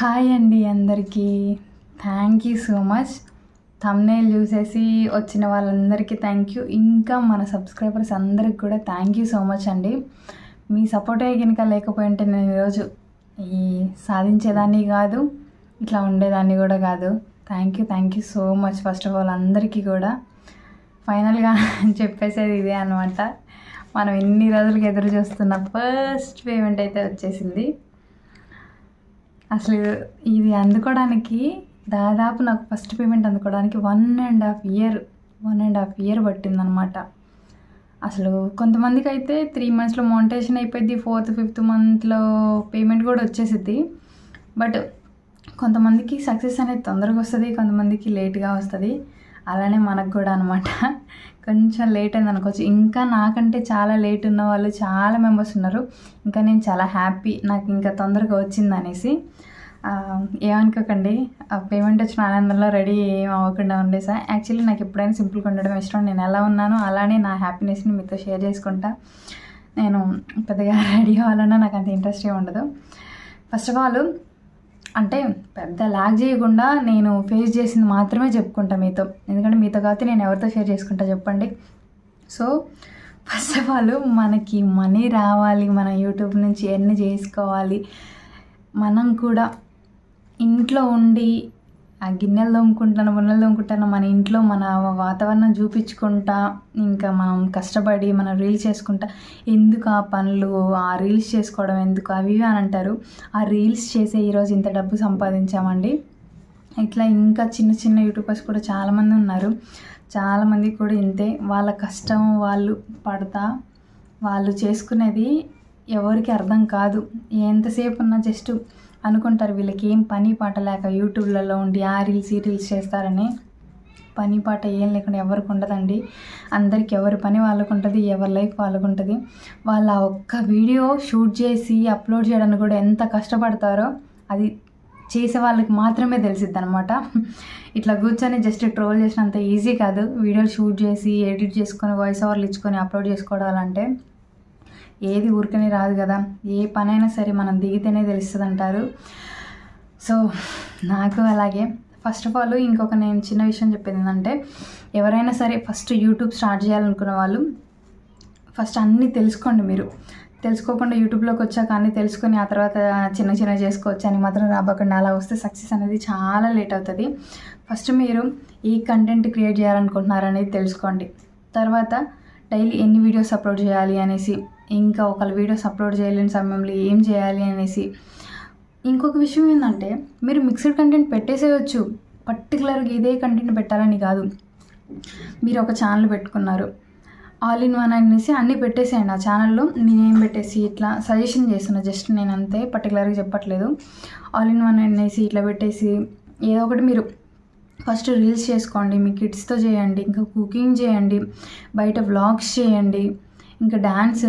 Hi అండి అందరికీ. Thank you so much. Thumbnail చూసేసి వచ్చిన వాళ్ళందరికీ థ్యాంక్ యూ. ఇంకా మన సబ్స్క్రైబర్స్ అందరికి కూడా థ్యాంక్ యూ సో మచ్ అండి. మీ సపోర్టే కనుక లేకపోయింటే నేను ఈరోజు సాధించేదాన్ని కాదు, ఇట్లా ఉండేదాన్ని కూడా కాదు. Thank you so much. First of all అందరికీ కూడా ఫైనల్గా చెప్పేసేది ఇదే అనమాట. మనం ఇన్ని రోజులకి ఎదురు చూస్తున్న ఫస్ట్ పేమెంట్ అయితే వచ్చేసింది. అసలు ఇది అందుకోవడానికి దాదాపు నాకు ఫస్ట్ పేమెంట్ అందుకోవడానికి 1.5 ఇయర్ పట్టిందనమాట. అసలు కొంతమందికి అయితే 3 monthsలో మోనిటైజేషన్ అయిపోయింది, 4th 5th మంత్లో పేమెంట్ కూడా వచ్చేసిద్ది. బట్ కొంతమందికి సక్సెస్ అనేది తొందరగా వస్తుంది, కొంతమందికి లేట్గా వస్తుంది. అలానే మనకు కూడా అనమాట. కొంచెం లేట్ అయింది అనుకోవచ్చు. ఇంకా నాకంటే చాలా లేట్ ఉన్న వాళ్ళు చాలా మెంబర్స్ ఉన్నారు. ఇంకా నేను చాలా హ్యాపీ నాకు ఇంకా తొందరగా వచ్చింది అనేసి. ఏమనుకోకండి, ఆ పేమెంట్ వచ్చిన ఆనందంలో రెడీ ఏం అవ్వకుండా ఉండేసా. యాక్చువల్లీ నాకు ఎప్పుడైనా సింపుల్గా ఉండడం ఇష్టం. నేను ఎలా ఉన్నానో అలానే నా హ్యాపీనెస్ని మీతో షేర్ చేసుకుంటా. నేను పెద్దగా రెడీ అవ్వాలన్నా నాకు అంత ఇంట్రెస్ట్ ఏమి ఉండదు. ఫస్ట్ ఆఫ్ ఆల్ అంటే పెద్ద లాగ్ చేయకుండా నేను ఫేస్ చేసింది మాత్రమే చెప్పుకుంటా మీతో. ఎందుకంటే మీతో కాబట్టి నేను ఎవరితో షేర్ చేసుకుంటా చెప్పండి. సో ఫస్ట్ ఆఫ్ ఆల్ మనకి మనీ రావాలి, మన యూట్యూబ్ నుంచి ఎర్న్ చేసుకోవాలి, మనం కూడా ఇంట్లో ఉండి ఆ గిన్నెలు తోముకుంటాను మన ఇంట్లో మన వాతావరణం చూపించుకుంటా, ఇంకా మనం కష్టపడి మనం రీల్స్ చేసుకుంటా. ఎందుకు ఆ పనులు, ఆ రీల్స్ చేసుకోవడం ఎందుకు అవి అని అంటారు. ఆ రీల్స్ చేసే ఈరోజు ఇంత డబ్బు సంపాదించామండి. ఇట్లా ఇంకా చిన్న చిన్న యూట్యూబర్స్ కూడా చాలామంది ఉన్నారు. చాలామంది కూడా ఇంతే. వాళ్ళ కష్టం వాళ్ళు పడతా వాళ్ళు చేసుకునేది ఎవరికి అర్థం కాదు. ఎంతసేపు ఉన్నా జస్ట్ అనుకుంటారు వీళ్ళకి ఏం పని పాట లేక యూట్యూబ్లలో ఉండి ఆ రీల్స్ ఈ రీల్స్ చేస్తారని. పని పాట ఏం లేకుండా ఎవరికి ఉండదండి. అందరికి ఎవరి పని వాళ్ళకు ఉంటుంది, ఎవరి లైఫ్ వాళ్ళకు ఉంటుంది. వాళ్ళ ఒక్క వీడియో షూట్ చేసి అప్లోడ్ చేయడానికి కూడా ఎంత కష్టపడతారో అది చేసే వాళ్ళకి మాత్రమే తెలిసిద్ది అనమాట. ఇట్లా కూర్చొని జస్ట్ ట్రోల్ చేసినంత ఈజీ కాదు. వీడియోలు షూట్ చేసి ఎడిట్ చేసుకొని వాయిస్ ఓవర్లు ఇచ్చుకొని అప్లోడ్ చేసుకోవాలంటే ఏది ఊరికనే రాదు కదా. ఏ పనైనా సరే మనం దిగితేనే తెలుస్తుంది అంటారు. సో నాకు అలాగే. ఫస్ట్ ఆఫ్ ఆల్ ఇంకొక నేను చిన్న విషయం చెప్పేది ఏంటంటే, ఎవరైనా సరే ఫస్ట్ యూట్యూబ్ స్టార్ట్ చేయాలనుకున్న వాళ్ళు ఫస్ట్ అన్నీ తెలుసుకోండి. మీరు తెలుసుకోకుండా యూట్యూబ్లోకి వచ్చాక అన్నీ తెలుసుకొని ఆ తర్వాత చిన్న చేసుకోవచ్చు అని మాత్రం రాబోకండి. అలా వస్తే సక్సెస్ అనేది చాలా లేట్ అవుతుంది. ఫస్ట్ మీరు ఈ కంటెంట్ క్రియేట్ చేయాలనుకుంటున్నారనేది తెలుసుకోండి. తర్వాత డైలీ ఎన్ని వీడియోస్ అప్లోడ్ చేయాలి అనేసి, ఇంకా ఒకళ్ళ వీడియోస్ అప్లోడ్ చేయలేని సమయంలో ఏం చేయాలి అనేసి. ఇంకొక విషయం ఏంటంటే, మీరు మిక్స్డ్ కంటెంట్ పెట్టేసేయచ్చు. పర్టికులర్గా ఇదే కంటెంట్ పెట్టాలని కాదు. మీరు ఒక ఛానల్ పెట్టుకున్నారు, ఆల్ ఇన్ వన్ అనేసి అన్నీ పెట్టేసేయండి. ఆ ఛానల్లో నేనేం పెట్టేసి ఇట్లా సజెషన్ చేస్తున్నా, జస్ట్ నేను అంతే, పర్టికులర్గా చెప్పట్లేదు. ఆల్ ఇన్ వన్ అనేసి ఇట్లా పెట్టేసి ఏదో ఒకటి మీరు ఫస్ట్ రీల్స్ చేసుకోండి, మీ కిడ్స్తో చేయండి, ఇంకా కుకింగ్ చేయండి, బయట వ్లాగ్స్ చేయండి, ఇంకా డ్యాన్స్,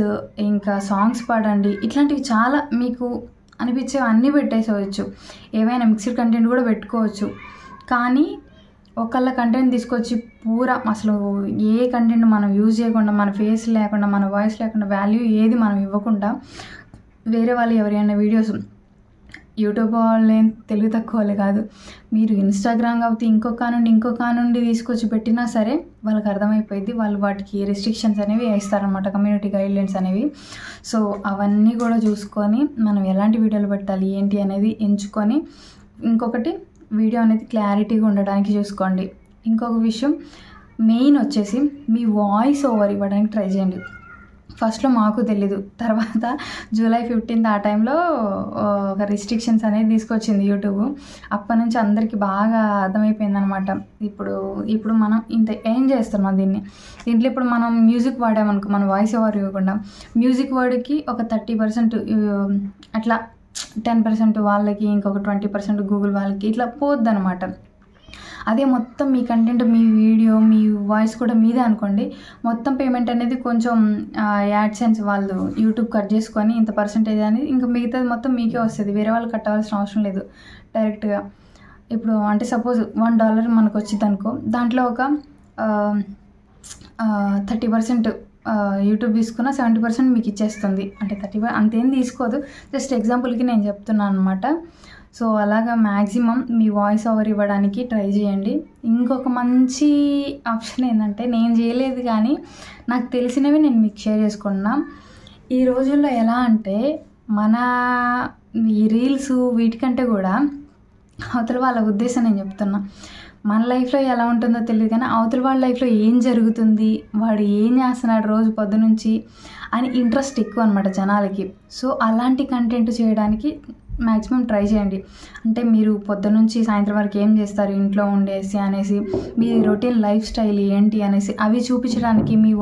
ఇంకా సాంగ్స్ పాడండి. ఇట్లాంటివి చాలా మీకు అనిపించేవి అన్నీ పెట్టేసేవచ్చు. ఏవైనా మిక్స్డ్ కంటెంట్ కూడా పెట్టుకోవచ్చు. కానీ ఒకళ్ళ కంటెంట్ తీసుకొచ్చి పూరా అసలు ఏ కంటెంట్ మనం యూజ్ చేయకుండా, మన ఫేస్ లేకుండా, మన వాయిస్ లేకుండా, వాల్యూ ఏది మనం ఇవ్వకుండా వేరే వాళ్ళు ఎవరైనా వీడియోస్, యూట్యూబ్ వాళ్ళే తెలివి తక్కువ వాళ్ళు కాదు, మీరు ఇన్స్టాగ్రామ్ కాబట్టి ఇంకొక నుండి తీసుకొచ్చి పెట్టినా సరే వాళ్ళకి అర్థమైపోయింది. వాళ్ళు వాటికి రెస్ట్రిక్షన్స్ అనేవి వేస్తారనమాట, కమ్యూనిటీ గైడ్లైన్స్ అనేవి. సో అవన్నీ కూడా చూసుకొని మనం ఎలాంటి వీడియోలు పెట్టాలి ఏంటి అనేది ఎంచుకొని, ఇంకొకటి వీడియో అనేది క్లారిటీగా ఉండడానికి చూసుకోండి. ఇంకొక విషయం మెయిన్ వచ్చేసి మీ వాయిస్ ఓవర్ ఇవ్వడానికి ట్రై చేయండి. ఫస్ట్లో మాకు తెలీదు, తర్వాత July 15th ఆ టైంలో ఒక రిస్ట్రిక్షన్స్ అనేది తీసుకొచ్చింది యూట్యూబ్. అప్పటి నుంచి అందరికీ బాగా అర్థమైపోయింది అనమాట. ఇప్పుడు మనం ఇంత ఏం చేస్తున్నాం దీంట్లో ఇప్పుడు మనం మ్యూజిక్ వాడామనుకో, మన వాయిస్ ఓవర్ ఇవ్వకుండా మ్యూజిక్ వర్డ్కి ఒక 30% అట్లా 10% వాళ్ళకి, ఇంకొక 20% గూగుల్ వాళ్ళకి, ఇట్లా పోద్ది అనమాట. అదే మొత్తం మీ కంటెంట్, మీ వీడియో, మీ వాయిస్ కూడా మీదే అనుకోండి, మొత్తం పేమెంట్ అనేది కొంచెం యాడ్సెన్స్ వాళ్ళు యూట్యూబ్ కట్ చేసుకొని ఇంత పర్సెంటేజ్ అనేది ఇంకా మిగతాది మొత్తం మీకే వస్తుంది. వేరే వాళ్ళు కట్టవలసిన అవసరం లేదు డైరెక్ట్గా. ఇప్పుడు అంటే సపోజ్ $1 మనకు వచ్చింది అనుకో, దాంట్లో ఒక 30% యూట్యూబ్ తీసుకున్న 70% మీకు ఇచ్చేస్తుంది. అంటే 30 అంతేం తీసుకోదు, జస్ట్ ఎగ్జాంపుల్కి నేను చెప్తున్నాను అనమాట. సో అలాగా మ్యాక్సిమం మీ వాయిస్ ఓవర్ ఇవ్వడానికి ట్రై చేయండి. ఇంకొక మంచి ఆప్షన్ ఏంటంటే, నేను చేయలేదు కానీ నాకు తెలిసినవి నేను మీకు షేర్ చేసుకున్నా. ఈ రోజుల్లో ఎలా అంటే మన ఈ రీల్స్ వీటికంటే కూడా అవతల వాళ్ళ ఉద్దేశం నేను చెప్తున్నా. మన లైఫ్లో ఎలా ఉంటుందో తెలియదు కానీ అవతల వాళ్ళ లైఫ్లో ఏం జరుగుతుంది, వాడు ఏం చేస్తున్నాడు రోజు పొద్దునుంచి అని ఇంట్రెస్ట్ ఎక్కువ అనమాట జనాలకి. సో అలాంటి కంటెంట్ చేయడానికి మ్యాక్సిమం ట్రై చేయండి. అంటే మీరు పొద్దునుంచి సాయంత్రం వరకు ఏం చేస్తారు ఇంట్లో ఉండేసి అనేసి, మీ రొటీన్ లైఫ్ స్టైల్ ఏంటి అనేసి అవి చూపించడానికి మీ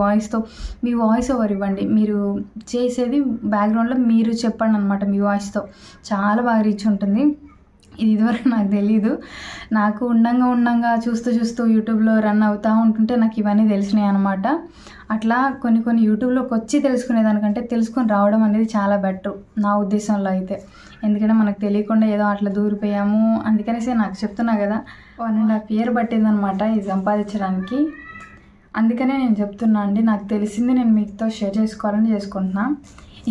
వాయిస్ ఓవర్ ఇవ్వండి. మీరు చేసేది బ్యాక్గ్రౌండ్లో మీరు చెప్పండి అనమాట మీ వాయిస్తో. చాలా బాగా రీచ్ ఉంటుంది. ఇది ఇదివరకు నాకు తెలీదు. నాకు ఉండంగా చూస్తూ యూట్యూబ్లో రన్ అవుతూ ఉంటుంటే నాకు ఇవన్నీ తెలిసినాయి అనమాట. అట్లా కొన్ని యూట్యూబ్లోకి వచ్చి తెలుసుకునేదానికంటే తెలుసుకొని రావడం అనేది చాలా బెటర్ నా ఉద్దేశంలో అయితే. ఎందుకంటే మనకు తెలియకుండా ఏదో అట్లా దూరిపోయాము. అందుకనేసి నాకు చెప్తున్నా కదా, 1.5 year పట్టిందనమాట ఇది సంపాదించడానికి. అందుకనే నేను చెప్తున్నా అండి, నాకు తెలిసింది నేను మీతో షేర్ చేసుకోవాలని చేసుకుంటున్నా.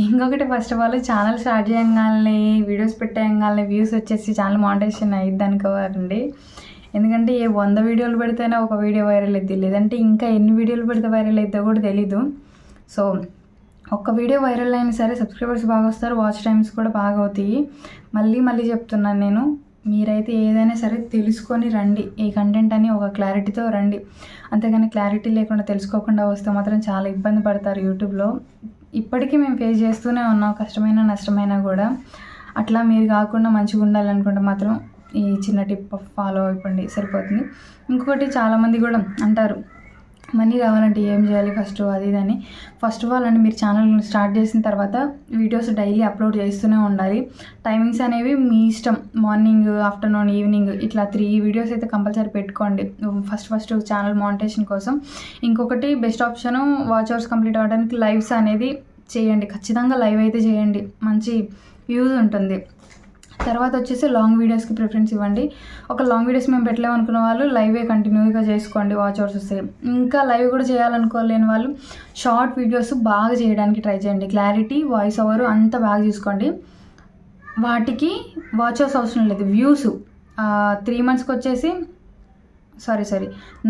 ఇంకొకటి, first of all channel start చేయగానే వీడియోస్ పెట్టేయగానే వ్యూస్ వచ్చేసి ఛానల్ మానిటైజేషన్ అయ్యిద్ది అనుకోవాలండి. ఎందుకంటే 100 వీడియోలు పెడితేనే ఒక వీడియో వైరల్ అవుద్ది, లేదంటే ఇంకా ఎన్ని వీడియోలు పెడితే వైరల్ అవుతుందో కూడా తెలీదు. సో ఒక్క వీడియో వైరల్ అయినా సరే సబ్స్క్రైబర్స్ బాగా వస్తారు, వాచ్ టైమ్స్ కూడా బాగా అవుతాయి. మళ్ళీ చెప్తున్నాను నేను, మీరైతే ఏదైనా సరే తెలుసుకొని రండి. ఈ కంటెంట్ అని ఒక క్లారిటీతో రండి. అంతేగాని క్లారిటీ లేకుండా తెలుసుకోకుండా వస్తే మాత్రం చాలా ఇబ్బంది పడతారు యూట్యూబ్లో. ఇప్పటికీ మేము ఫేస్ చేస్తూనే ఉన్నాం, కష్టమైన నష్టమైనా కూడా. అట్లా మీరు కాకుండా మంచిగా ఉండాలనుకుంటే మాత్రం ఈ చిన్న టిప్ ఫాలో అయిపోండి, సరిపోతుంది. ఇంకొకటి, చాలామంది కూడా అంటారు మనీ రావాలంటే ఏం చేయాలి ఫస్ట్ అది ఇదని. ఫస్ట్ ఆఫ్ ఆల్ అండి, మీరు ఛానల్ స్టార్ట్ చేసిన తర్వాత వీడియోస్ డైలీ అప్లోడ్ చేస్తూనే ఉండాలి. టైమింగ్స్ అనేవి మీ ఇష్టం, మార్నింగ్, ఆఫ్టర్నూన్, ఈవినింగ్ ఇట్లా 3 వీడియోస్ అయితే కంపల్సరీ పెట్టుకోండి ఫస్ట్ ఛానల్ మానిటైజేషన్ కోసం. ఇంకొకటి best option, watch hours complete అవ్వడానికి లైవ్స్ అనేది చేయండి. ఖచ్చితంగా లైవ్ అయితే చేయండి, మంచి యూజ్ ఉంటుంది. తర్వాత వచ్చేసి లాంగ్ వీడియోస్కి ప్రిఫరెన్స్ ఇవ్వండి. ఒక లాంగ్ వీడియోస్ మేము పెట్టలేమనుకున్న వాళ్ళు లైవే కంటిన్యూగా చేసుకోండి, వాచ్ అవర్స్ వస్తాయి. ఇంకా లైవ్ కూడా చేయాలనుకోలేని వాళ్ళు షార్ట్ వీడియోస్ బాగా చేయడానికి ట్రై చేయండి. క్లారిటీ, వాయిస్ ఓవర్ అంతా బాగా చూసుకోండి. వాటికి వాచ్ అవర్స్ అవసరం లేదు, వ్యూస్ 3 monthsకి వచ్చేసి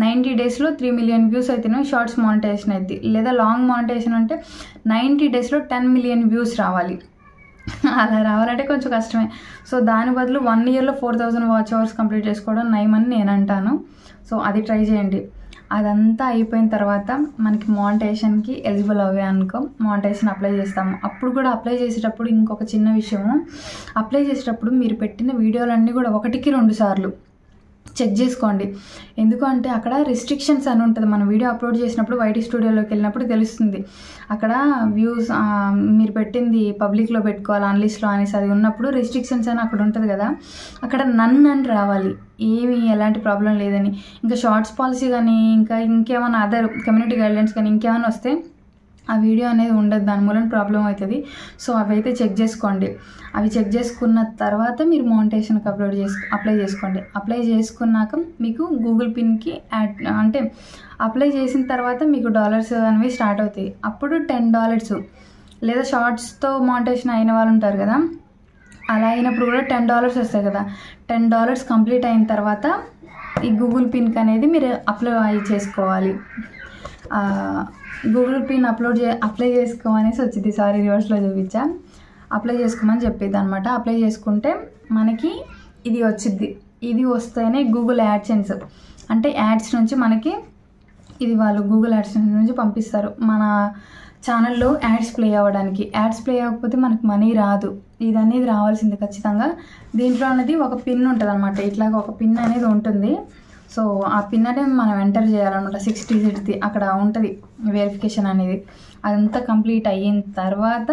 90 daysలో 3 million వ్యూస్ అయితేనే షార్ట్స్ మానిటైజేషన్ అయింది. లేదా లాంగ్ మానిటైజేషన్ అంటే 90 daysలో 10 million వ్యూస్ రావాలి. అలా రావాలంటే కొంచెం కష్టమే. సో దాని బదులు 1 yearలో 4000 వాచ్ అవర్స్ కంప్లీట్ చేసుకోవడం నయమని నేను అంటాను. సో అది ట్రై చేయండి. అదంతా అయిపోయిన తర్వాత మనకి మానిటైజేషన్కి ఎలిజిబుల్ అవే అనుకో, మానిటైజేషన్ అప్లై చేస్తాము. అప్పుడు కూడా అప్లై చేసేటప్పుడు ఇంకొక చిన్న విషయము, అప్లై చేసేటప్పుడు మీరు పెట్టిన వీడియోలన్నీ కూడా 1కి 2 సార్లు చెక్ చేసుకోండి. ఎందుకంటే అక్కడ రిస్ట్రిక్షన్స్ అని ఉంటుంది. మనం వీడియో అప్లోడ్ చేసినప్పుడు వైటీ స్టూడియోలోకి వెళ్ళినప్పుడు తెలుస్తుంది. అక్కడ వ్యూస్ మీరు పెట్టింది పబ్లిక్లో పెట్టుకోవాలి, అన్లిస్ట్లో అనేసి అది ఉన్నప్పుడు రిస్ట్రిక్షన్స్ అని అక్కడ ఉంటుంది కదా, అక్కడ నన్ అని రావాలి, ఏమి ఎలాంటి ప్రాబ్లం లేదని. ఇంకా షార్ట్స్ పాలసీ కానీ ఇంకేమైనా అదర్ కమ్యూనిటీ గైడ్లైన్స్ కానీ ఇంకేమైనా వస్తే ఆ వీడియో అనేది ఉండదు, దాని మూలన ప్రాబ్లం అవుతుంది. సో అవి అయితే చెక్ చేసుకోండి. అవి చెక్ చేసుకున్న తర్వాత మీరు మానిటైజేషన్కి అప్లై చేసుకోండి. అప్లై చేసుకున్నాక మీకు గూగుల్ పిన్కి అంటే అప్లై చేసిన తర్వాత మీకు డాలర్స్ అనేవి స్టార్ట్ అవుతాయి. అప్పుడు $10 లేదా షార్ట్స్తో మానిటైజేషన్ అయిన వాళ్ళు ఉంటారు కదా, అలా అయినప్పుడు కూడా $10 వస్తాయి కదా. $10 కంప్లీట్ అయిన తర్వాత ఈ గూగుల్ పిన్కి అనేది మీరు అప్లై చేసుకోవాలి. గూగుల్ పిన్ అప్లై చేసుకోమనేసి వచ్చింది, రివర్స్లో చూపించా. అప్లై చేసుకోమని చెప్పేది అనమాట. అప్లై చేసుకుంటే మనకి ఇది వచ్చింది. ఇది వస్తేనే గూగుల్ యాడ్సెన్స్ అంటే యాడ్స్ నుంచి మనకి ఇది వాళ్ళు గూగుల్ యాడ్సెన్స్ నుంచి పంపిస్తారు మన ఛానల్లో యాడ్స్ ప్లే అవ్వడానికి. యాడ్స్ ప్లే అవ్వకపోతే మనకు మనీ రాదు. ఇది అనేది రావాల్సింది ఖచ్చితంగా. దీంట్లో అనేది ఒక పిన్ ఉంటుంది అనమాట, ఇట్లాగ ఒక పిన్ అనేది ఉంటుంది. సో ఆ పిన్ అనేది మనం ఎంటర్ చేయాలన్నమాట, 6 digits అక్కడ ఉంటుంది వెరిఫికేషన్ అనేది. అదంతా కంప్లీట్ అయిన తర్వాత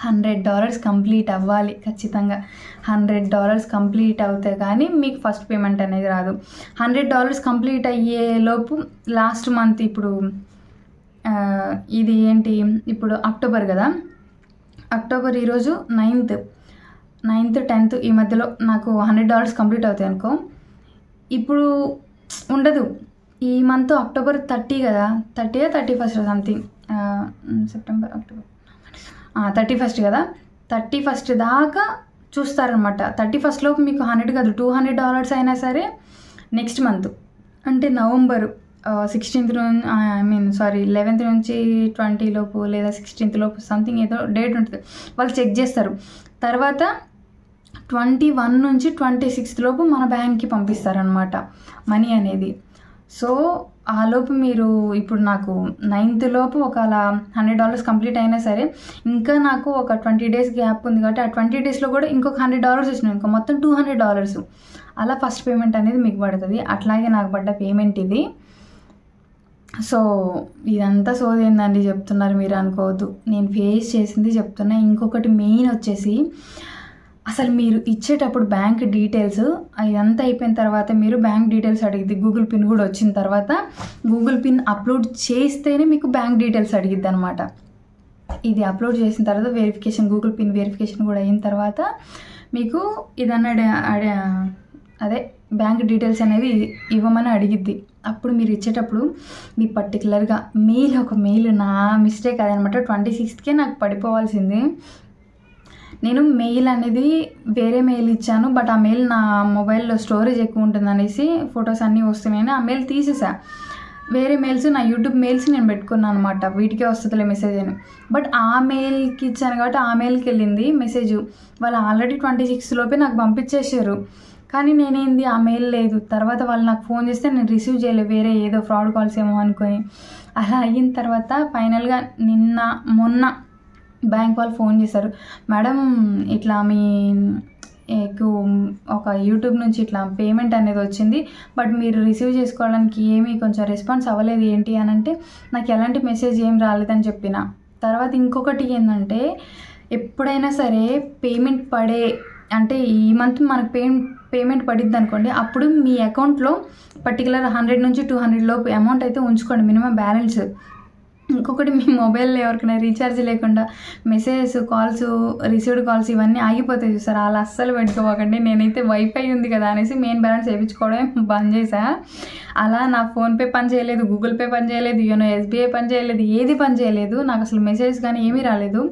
$100 కంప్లీట్ అవ్వాలి ఖచ్చితంగా. $100 కంప్లీట్ అవుతే కానీ మీకు ఫస్ట్ పేమెంట్ అనేది రాదు. $100 కంప్లీట్ అయ్యేలోపు లాస్ట్ మంత్, ఇప్పుడు ఇది ఏంటి, ఇప్పుడు అక్టోబర్ కదా, అక్టోబర్ ఈరోజు 9th 10th ఈ మధ్యలో నాకు $100 కంప్లీట్ అవుతాయి అనుకో. ఇప్పుడు ఉండదు, ఈ మంత్ అక్టోబర్ 30 కదా, 31st something, September, October 31st కదా, 31st దాకా చూస్తారనమాట. 31st లోపు మీకు 100 కాదు $200 అయినా సరే నెక్స్ట్ మంత్ అంటే నవంబరు 16th 11th నుంచి 20 లోపు లేదా 16th లోపు సంథింగ్ ఏదో డేట్ ఉంటుంది, వాళ్ళు చెక్ చేస్తారు. తర్వాత 21 నుంచి 26th లోపు మన బ్యాంక్కి పంపిస్తారనమాట మనీ అనేది. సో ఆ లోపు మీరు ఇప్పుడు నాకు 9th లోపు ఒకవేళ $100 కంప్లీట్ అయినా సరే ఇంకా నాకు ఒక 20 days గ్యాప్ ఉంది కాబట్టి ఆ 20 daysలో కూడా ఇంకొక $100 వచ్చినాయి, ఇంకా మొత్తం $200. అలా ఫస్ట్ పేమెంట్ అనేది మీకు పడుతుంది. అట్లాగే నాకు పడ్డ పేమెంట్ ఇది. సో ఇదంతా సోదేందండి చెప్తున్నారు మీరు అనుకోవద్దు, నేను ఫేస్ చేసింది చెప్తున్నా. ఇంకొకటి మెయిన్ వచ్చేసి అసలు మీరు ఇచ్చేటప్పుడు బ్యాంక్ డీటెయిల్స్ ఇదంతా అయిపోయిన తర్వాత మీరు బ్యాంక్ డీటెయిల్స్ అడిగిద్ది. గూగుల్ పిన్ కూడా వచ్చిన తర్వాత గూగుల్ పిన్ అప్లోడ్ చేస్తేనే మీకు బ్యాంక్ డీటెయిల్స్ అడిగిద్ది అనమాట. ఇది అప్లోడ్ చేసిన తర్వాత వెరిఫికేషన్, గూగుల్ పిన్ వెరిఫికేషన్ కూడా అయిన తర్వాత మీకు ఇదన్నా అదే బ్యాంక్ డీటెయిల్స్ అనేది ఇవ్వమని అడిగిద్ది. అప్పుడు మీరు ఇచ్చేటప్పుడు మీ పర్టికులర్గా ఒక మెయిల్ నా మిస్టేక్ అదనమాట. 26కే నాకు పడిపోవాల్సింది. నేను మెయిల్ అనేది వేరే మెయిల్ ఇచ్చాను, బట్ ఆ మెయిల్ నా మొబైల్లో స్టోరేజ్ ఎక్కువ ఉంటుంది అనేసి ఫొటోస్ అన్నీ వస్తున్నాయని ఆ మెయిల్ తీసేసా. వేరే మెయిల్స్ నా యూట్యూబ్ మెయిల్స్ నేను పెట్టుకున్నాను అనమాట, వీటికే వస్తుందిలే మెసేజ్ అని. బట్ ఆ మెయిల్కి ఇచ్చాను కాబట్టి ఆ మెయిల్కి వెళ్ళింది మెసేజ్. వాళ్ళు ఆల్రెడీ 26 లోపే నాకు పంపించేసారు, కానీ నేనేంది ఆ మెయిల్ లేదు. తర్వాత వాళ్ళు నాకు ఫోన్ చేస్తే నేను రిసీవ్ చేయలేదు, వేరే ఏదో ఫ్రాడ్ కాల్స్ ఏమో అనుకొని. అలా అయిన తర్వాత ఫైనల్గా మొన్న బ్యాంక్ వాళ్ళు ఫోన్ చేశారు, మేడం ఇట్లా మీకు ఒక యూట్యూబ్ నుంచి ఇట్లా పేమెంట్ అనేది వచ్చింది, బట్ మీరు రిసీవ్ చేసుకోవడానికి ఏమీ కొంచెం రెస్పాన్స్ అవ్వలేదు ఏంటి అని అంటే, నాకు ఎలాంటి మెసేజ్ ఏం రాలేదని చెప్పిన. తర్వాత ఇంకొకటి ఏంటంటే, ఎప్పుడైనా సరే పేమెంట్ అంటే ఈ మంత్ మనకు పేమెంట్ పడిద్ది అనుకోండి, అప్పుడు మీ అకౌంట్లో పర్టికులర్ 100 నుంచి 200 లోపు అమౌంట్ అయితే ఉంచుకోండి, మినిమం బ్యాలెన్స్. ఇంకొకటి మీ మొబైల్లో ఎవరికైనా రీఛార్జ్ లేకుండా మెసేజెస్, కాల్స్, రిసీవ్డ్ కాల్స్ ఇవన్నీ ఆగిపోతాయి చూసారు, అలా అస్సలు పెట్టుకోకండి. నేనైతే వైఫై ఉంది కదా అనేసి మెయిన్ బ్యాలెన్స్ వేయించుకోవడమే బంద్ చేశా. అలా నా ఫోన్పే పని చేయలేదు, గూగుల్ పే పని చేయలేదు, యోనో ఎస్బీఐ పని చేయలేదు, ఏది పని చేయలేదు. నాకు అసలు మెసేజ్ కానీ ఏమీ రాలేదు.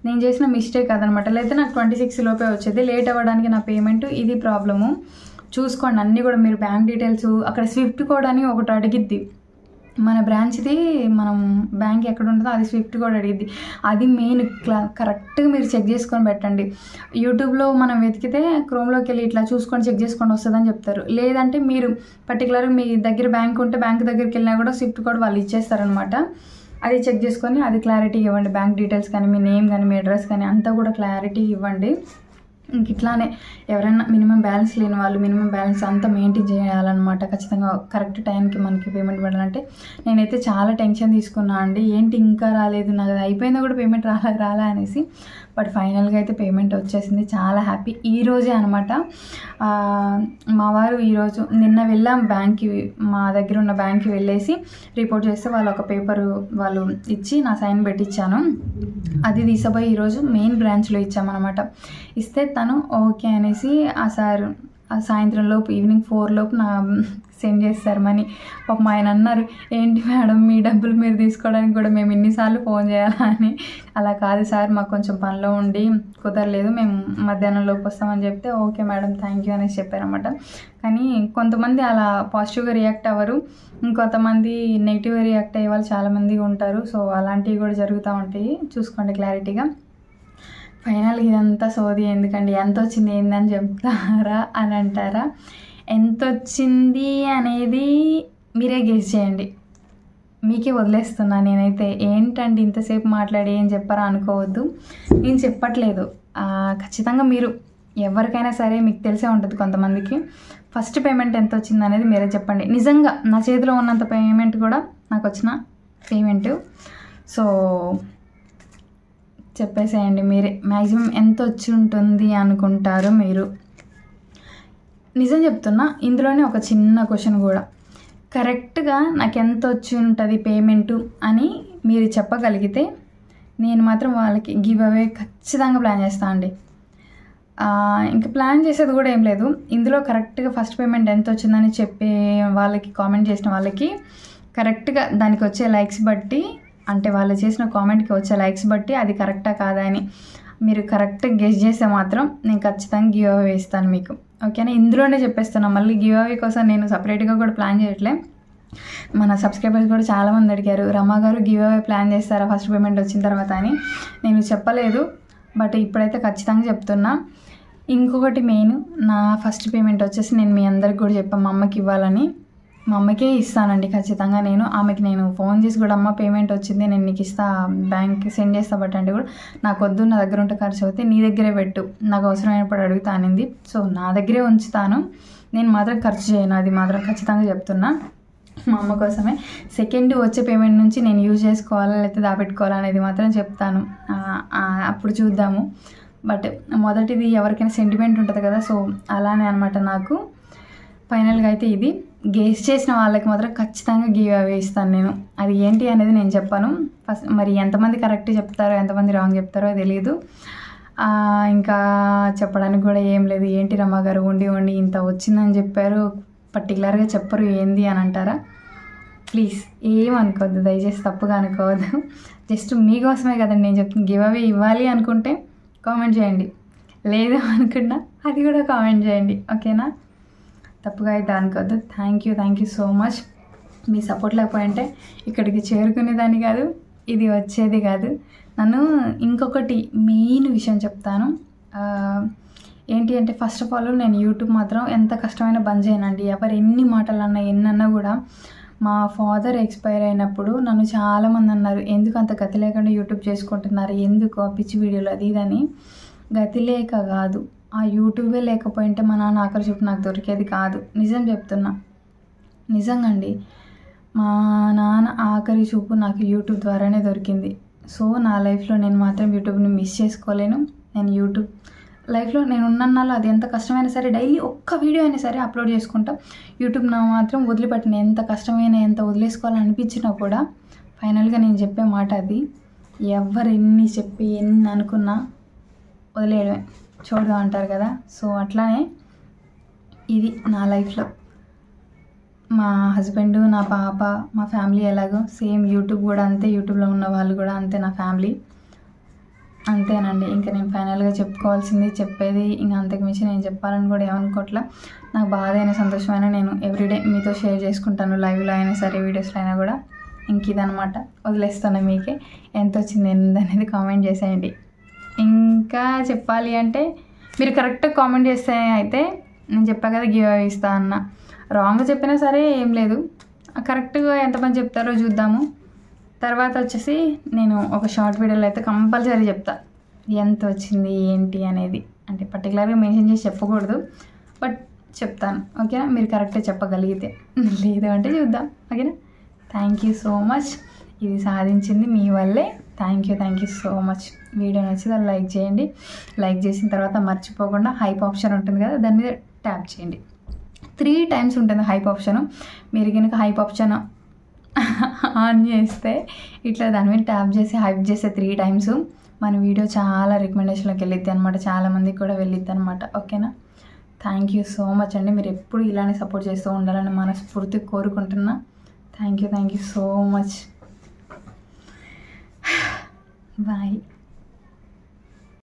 నేను చేసిన మిస్టేక్ అదనమాట. లేకపోతే నాకు 26 లోపే వచ్చేది. లేట్ అవ్వడానికి నా పేమెంట్ ఇది ప్రాబ్లము. చూసుకోండి అన్నీ కూడా మీరు బ్యాంక్ డీటెయిల్స్. అక్కడ స్విఫ్ట్ కోడ్ అని ఒకటి అడిగిద్ది, మన బ్రాంచ్ది మనం బ్యాంక్ ఎక్కడ ఉంటుందో అది స్విఫ్ట్ కోడ్ అడిగిద్ది. అది మెయిన్ కరెక్ట్గా మీరు చెక్ చేసుకొని పెట్టండి. యూట్యూబ్లో మనం వెతికితే క్రోమ్లోకి వెళ్ళి ఇట్లా చూసుకొని చెక్ చేసుకొని వస్తుందని చెప్తారు. లేదంటే మీరు పర్టికులర్గా మీ దగ్గర బ్యాంక్ ఉంటే బ్యాంక్ దగ్గరికి వెళ్ళినా కూడా స్విఫ్ట్ కోడ్ వాళ్ళు ఇచ్చేస్తారనమాట. అది చెక్ చేసుకొని అది క్లారిటీ ఇవ్వండి. బ్యాంక్ డీటెయిల్స్ కానీ, మీ నేమ్ కానీ, మీ అడ్రస్ కానీ అంతా కూడా క్లారిటీ ఇవ్వండి. ఇంక ఇట్లానే ఎవరైనా మినిమం బ్యాలెన్స్ లేని వాళ్ళు మినిమం బ్యాలెన్స్ అంతా మెయింటైన్ చేయాలన్నమాట. ఖచ్చితంగా కరెక్ట్ టైంకి మనకి పేమెంట్ పడాలంటే నేనైతే చాలా టెన్షన్ తీసుకున్నా అండి. ఏంటి ఇంకా రాలేదు, నాకు అయిపోయిందా కూడా పేమెంట్ రాలా అనేసి. బట్ ఫైనల్గా అయితే పేమెంట్ వచ్చేసింది, చాలా హ్యాపీ. ఈరోజే అనమాట మా వారు నిన్న వెళ్ళాం బ్యాంక్కి, మా దగ్గర ఉన్న బ్యాంక్కి వెళ్ళేసి రిపోర్ట్ చేస్తే వాళ్ళు ఒక పేపరు వాళ్ళు ఇచ్చి నా సైన్ పెట్టించాను. అది తీసుకుపోయి ఈరోజు మెయిన్ బ్రాంచ్లో ఇచ్చామన్నమాట. ఇస్తే తను ఓకే అనేసి ఆ సార్ సాయంత్రం లోపు ఈవినింగ్ 4 లోపు నా సెండ్ చేస్తారు మనీ. పాపం ఆయన అన్నారు, ఏంటి మేడం మీ డబ్బులు మీరు తీసుకోవడానికి కూడా మేము ఇన్నిసార్లు ఫోన్ చేయాలా అని. అలా కాదు సార్, మాకు కొంచెం పనిలో ఉండి కుదరలేదు, మేము మధ్యాహ్నం లోపు వస్తామని చెప్తే ఓకే మేడం థ్యాంక్ యూ అనేసి చెప్పారన్నమాట. కానీ కొంతమంది అలా పాజిటివ్గా రియాక్ట్ అవ్వరు, ఇంకొంతమంది నెగిటివ్గా రియాక్ట్ అయ్యే వాళ్ళు చాలామంది ఉంటారు. సో అలాంటివి కూడా జరుగుతూ ఉంటాయి, చూసుకోండి క్లారిటీగా. ఫైనల్గా ఇదంతా సోది ఎందుకండి, ఎంత వచ్చింది ఏందని చెప్తారా అని అంటారా? ఎంత వచ్చింది అనేది మీరే గెస్ చేయండి, మీకే వదిలేస్తున్నా నేనైతే. ఏంటండి ఇంతసేపు మాట్లాడి ఏం చెప్పారా అనుకోవద్దు, నేను చెప్పట్లేదు. ఖచ్చితంగా మీరు ఎవరికైనా సరే మీకు తెలిసే ఉంటుంది కొంతమందికి. ఫస్ట్ పేమెంట్ ఎంత వచ్చింది అనేది మీరే చెప్పండి. నిజంగా నా చేతిలో ఉన్నంత పేమెంట్ కూడా నాకు వచ్చిన పేమెంట్. సో చెప్పేసేయండి మీరే, మ్యాక్సిమం ఎంత వచ్చి ఉంటుంది అనుకుంటారు మీరు. నిజం చెప్తున్నా, ఇందులోనే ఒక చిన్న క్వశ్చన్ కూడా, కరెక్ట్గా నాకు ఎంత వచ్చి ఉంటుంది పేమెంటు అని మీరు చెప్పగలిగితే నేను మాత్రం వాళ్ళకి గివ్ అవే ఖచ్చితంగా ప్లాన్ చేస్తాను అండి. ఇంకా ప్లాన్ చేసేది కూడా ఏం లేదు. ఇందులో కరెక్ట్గా ఫస్ట్ పేమెంట్ ఎంత వచ్చిందని చెప్పే వాళ్ళకి, కామెంట్ చేసిన వాళ్ళకి కరెక్ట్గా దానికి వచ్చే లైక్స్ బట్టి, అంటే వాళ్ళు చేసిన కామెంట్కి వచ్చే లైక్స్ బట్టి అది కరెక్టా కాదా అని మీరు కరెక్ట్ గెస్ చేస్తే మాత్రం నేను ఖచ్చితంగా గివ్ అవే ఇస్తాను మీకు, ఓకేనా? ఇందులోనే చెప్పేస్తున్నా, మళ్ళీ గివ్ అవే కోసం నేను సపరేట్గా కూడా ప్లాన్ చేయట్లే. మన సబ్స్క్రైబర్స్ కూడా చాలామంది అడిగారు, రమా గారు గివ్ అవే ప్లాన్ చేస్తారా ఫస్ట్ పేమెంట్ వచ్చిన తర్వాత అని. నేను చెప్పలేదు, బట్ ఇప్పుడైతే ఖచ్చితంగా చెప్తున్నా. ఇంకొకటి మెయిన్, నా ఫస్ట్ పేమెంట్ వచ్చేసి నేను మీ అందరికి కూడా చెప్పాను మా అమ్మకి ఇవ్వాలని. మా అమ్మకే ఇస్తానండి ఖచ్చితంగా. ఆమెకి నేను ఫోన్ చేసి కూడా అమ్మ పేమెంట్ వచ్చింది నేను నీకు ఇస్తా, బ్యాంక్కి సెండ్ చేస్తా, బట్ అంటే కూడా నాకు వద్దు, నా దగ్గర ఉంటే ఖర్చు అవుతే నీ దగ్గరే పెట్టు, నాకు అవసరమైనప్పుడు అడుగుతానింది. సో నా దగ్గరే ఉంచుతాను, నేను మాత్రం ఖర్చు చేయను, అది మాత్రం ఖచ్చితంగా చెప్తున్నా. మా అమ్మ కోసమే. సెకండ్ వచ్చే పేమెంట్ నుంచి నేను యూజ్ చేసుకోవాలా లేకపోతే దాపెట్టుకోవాలా అనేది మాత్రం చెప్తాను, అప్పుడు చూద్దాము. బట్ మొదటిది ఎవరికైనా సెంటిమెంట్ ఉంటుంది కదా, సో అలానే అనమాట. నాకు ఫైనల్గా అయితే ఇది గెస్ చేసిన వాళ్ళకి మాత్రం ఖచ్చితంగా గివ్ అవే ఇస్తాను నేను. అది ఏంటి అనేది నేను చెప్పాను. ఫస్ట్ మరి ఎంతమంది కరెక్ట్ చెప్తారో ఎంతమంది రాంగ్ చెప్తారో తెలియదు. ఇంకా చెప్పడానికి కూడా ఏం లేదు. ఏంటి రమా గారు ఉండి ఇంత వచ్చిందని చెప్పారు, పర్టికులర్గా చెప్పరు ఏంది అని అంటారా? ప్లీజ్ ఏమనుకోవద్దు, దయచేసి తప్పుగా అనుకోవద్దు. జస్ట్ మీకోసమే కదండి నేను చెప్తాను. గివ్ అవే ఇవ్వాలి అనుకుంటే కామెంట్ చేయండి, లేదు అనుకున్నా అది కూడా కామెంట్ చేయండి, ఓకేనా? తప్పుగా అయితే అనుకోవద్దు. Thank you so much. మీ సపోర్ట్ లేకపోయింటే ఇక్కడికి చేరుకునేదాన్ని కాదు, ఇది వచ్చేది కాదు. నన్ను ఇంకొకటి మెయిన్ విషయం చెప్తాను. ఏంటి అంటే ఫస్ట్ ఆఫ్ ఆల్ నేను యూట్యూబ్ మాత్రం ఎంత కష్టమైన బంద్ చేయనండి. ఎవరు ఎన్ని మాటలు అన్నా ఎన్నన్నా కూడా. మా ఫాదర్ ఎక్స్పైర్ అయినప్పుడు నన్ను చాలామంది అన్నారు, ఎందుకు అంత గతి లేకుండా యూట్యూబ్ చేసుకుంటున్నారు, ఎందుకు ఆ పిచ్చి వీడియోలు అది ఇదని. గతి లేక కాదు, ఆ యూట్యూబే లేకపోయింటే మా నాన్న ఆఖరి చూపు నాకు దొరికేది కాదు. నిజం చెప్తున్నా, నిజంగా అండి. మా నాన్న ఆఖరి చూపు నాకు యూట్యూబ్ ద్వారానే దొరికింది. సో నా లైఫ్లో నేను మాత్రం యూట్యూబ్ని మిస్ చేసుకోలేను. నేను యూట్యూబ్ లైఫ్లో నేను ఉన్నన్నాళ్ళు అది ఎంత కష్టమైనా సరే డైలీ ఒక్క వీడియో అయినా సరే అప్లోడ్ చేసుకుంటా. యూట్యూబ్ నా మాత్రం వదిలిపెట్టిన, ఎంత కష్టమైనా ఎంత వదిలేసుకోవాలని అనిపించినా కూడా ఫైనల్గా నేను చెప్పే మాట అది, ఎవరు ఎన్ని చెప్పి ఎన్ని అనుకున్నా వదిలేయడమే, చూడదాం అంటారు కదా. సో అట్లానే ఇది నా లైఫ్లో. మా హస్బెండ్, నా పాప, మా ఫ్యామిలీ ఎలాగో సేమ్ యూట్యూబ్ కూడా అంతే, యూట్యూబ్లో ఉన్న వాళ్ళు కూడా అంతే, నా ఫ్యామిలీ అంతేనండి. ఇంకా నేను ఫైనల్గా చెప్పుకోవాల్సింది చెప్పేది ఇంకా అంతకు మించి నేను చెప్పాలని కూడా ఏమనుకోవట్లా. నాకు బాధ అయినా సంతోషమైనా నేను ఎవ్రీడే మీతో షేర్ చేసుకుంటాను, లైవ్లో అయినా సరే వీడియోస్లో అయినా కూడా. ఇంక ఇదనమాట, వదిలేస్తాను. మీకే ఎంత వచ్చింది అనేది కామెంట్ చేసేయండి. ఇంకా చెప్పాలి అంటే మీరు కరెక్ట్గా కామెంట్ చేస్తే అయితే నేను చెప్పా కదా గివ్ అవే ఇస్తా అన్న. రాంగ్గా చెప్పినా సరే ఏం లేదు, కరెక్ట్గా ఎంతమంది చెప్తారో చూద్దాము. తర్వాత వచ్చేసి నేను ఒక షార్ట్ వీడియోలో అయితే కంపల్సరీ చెప్తా ఎంత వచ్చింది ఏంటి అనేది. అంటే పర్టికులర్గా మెన్షన్ చేసి చెప్పకూడదు, బట్ చెప్తాను, ఓకేనా? మీరు కరెక్ట్గా చెప్పగలిగితే, లేదు అంటే చూద్దాం, ఓకేనా? Thank you so much. ఇది సాధించింది మీ వల్లే. Thank you so much. Video నచ్చితే లైక్ చేయండి. లైక్ చేసిన తర్వాత మర్చిపోకుండా హైప్ ఆప్షన్ ఉంటుంది కదా, దాని మీద ట్యాప్ చేయండి. 3 times ఉంటుంది హైప్ ఆప్షను. మీరు కనుక హైప్ ఆప్షన్ ఆన్ చేస్తే ఇట్లా దాని మీద ట్యాప్ చేసి హైప్ చేస్తే 3 times మన వీడియో చాలా రికమెండేషన్లోకి వెళ్ళిద్ది అనమాట, చాలామందికి కూడా వెళ్ళిద్ది అనమాట, ఓకేనా? థ్యాంక్ యూ సో మచ్ అండి. మీరు ఎప్పుడు ఇలానే సపోర్ట్ చేస్తూ ఉండాలని మనస్ఫూర్తిగా కోరుకుంటున్నా. Thank you so much. Bye.